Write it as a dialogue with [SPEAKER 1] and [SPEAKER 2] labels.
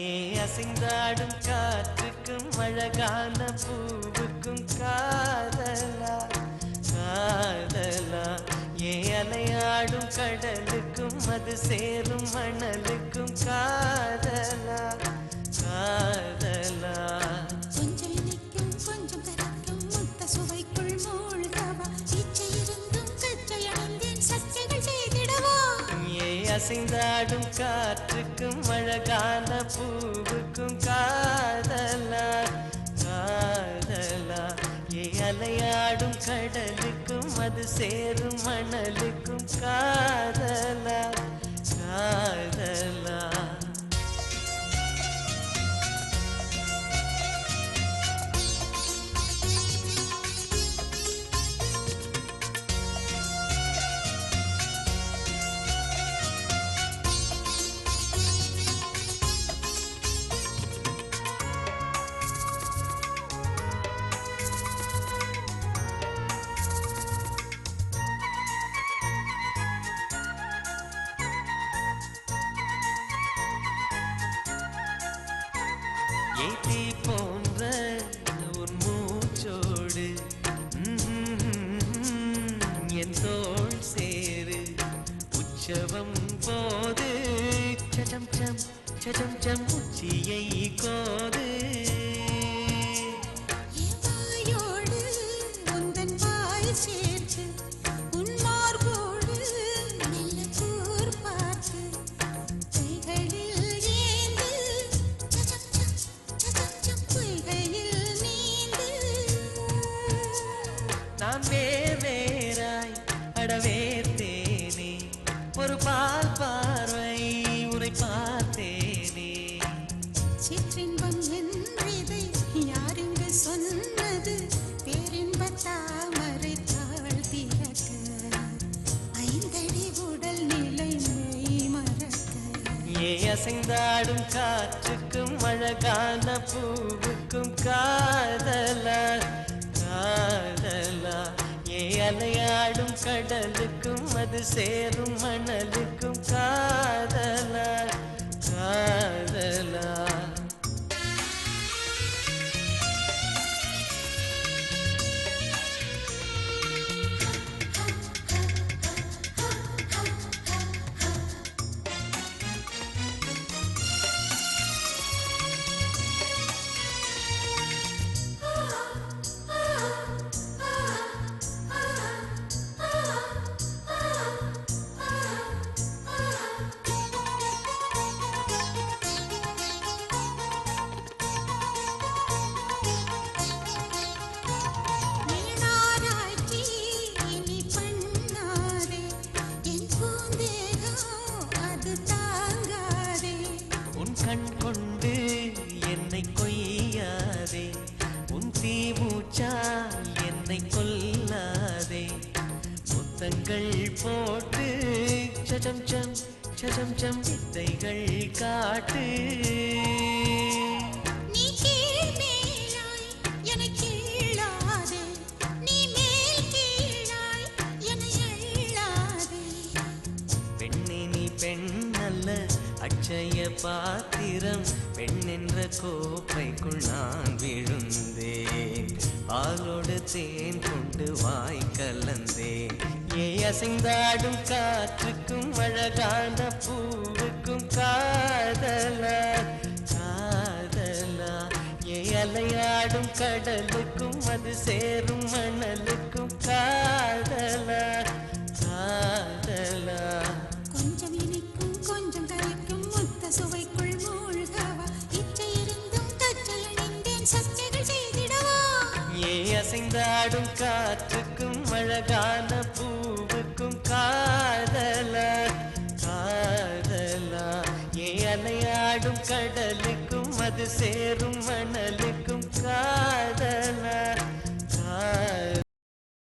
[SPEAKER 1] ஏன் அசைந்தாடும் காற்றுக்கும் அழகான பூவுக்கும் காதலா காதலா ஏன் அலையாடும் கடலுக்கும் அது சேரும் மணலுக்கும் காதலா காதலா
[SPEAKER 2] கொஞ்சம் இனிக்கும் கொஞ்சம் கரைக்கும் முத்த சுவைக்குள் மூழ்கவா இச்சை இருந்தும் சச்சை அடைந்தேன் சச்சைகள் செய்திடவா
[SPEAKER 1] ஏன் அசைந்தாடும் காற்றுக்கும் அழகான பூவுக்கும் காதலா காதலா ஏன் அலையாடும் கடலுக்கும் அது சேரும் மணலுக்கும் காதலா காதலா ஏத்தி போன்ற உன் மூச்சோடு என் தோள் சேரு உற்சவம் போது சடம் சம் சடம் சம் உச்சியை கோது
[SPEAKER 2] வாயோடு உந்தன் வாய் சேர்த்து உன் மார்போடு மெல்ல கூர் பார்த்து கைகளில் ஏந்து சச்சம் சம் சச்சம் சம் பொய்கையில் நீந்து
[SPEAKER 1] நான் வேறாய் அடவேத்தேனே ஒரு பால் பார்வை உரை பார்த்தேனே
[SPEAKER 2] சிற்றின்பம் என்றதை யாருங்க சொன்னது பேரின்ப தாமரை தாழ் திறக்க ஐந்தடி உடல் நிலை மெய் மறக்க
[SPEAKER 1] ஏன் அசைந்தாடும் காற்றுக்கும் அழகான பூவுக்கும் காதலா காதலா ஏன் அலையாடும் கடலுக்கும் அது சேரும் மணலுக்கும் காதலா காதலா
[SPEAKER 2] நீனாராய்ச்சி இனி பண்ணாதே என் பூந்தேகம் அது தாங்காதே
[SPEAKER 1] உன் கண் கொண்டு என்னை கொய்யாதே உன் தீமூச்சால் என்னை கொல்லாதே முத்தங்கள் போட்டு சடம் சம் சடம் சம் வித்தைகள் காட்டு
[SPEAKER 2] நீ கீழ் மேலாய் என்னை கீழாதே நீ மேல் கீழாய் என்னை அள்ளாதே
[SPEAKER 1] பெண்ணே நீ பெண் அல்ல அட்சய பாத்திரம் பெண் என்ற கோப்பைக்குள் நான் விழுந்தேன் பாலோடு தேன் கொண்டு வாய் கலந்தேன் ஏன் அசைந்தாடும் காற்றுக்கும் அழகான பூவுக்கும் காதலா காதலா ஏன் அலையாடும் கடலுக்கும் அது சேரும் மணலுக்கும் காதலா காதலா
[SPEAKER 2] கொஞ்சம் இனிக்கும் கொஞ்சம் கரைக்கும் முத்த சுவைக்குள் மூழ்கவா இச்சை இருந்தும் தச்சை அணிந்தேன் சச்சைகள் செய்திடவா
[SPEAKER 1] ஏன் அசைந்தாடும் காற்றுக்கும் அழகான பூவுக்கும் காதலா காதலா ஏன் அலையாடும் கடலுக்கும் அது சேரும் மணலுக்கும் காதலா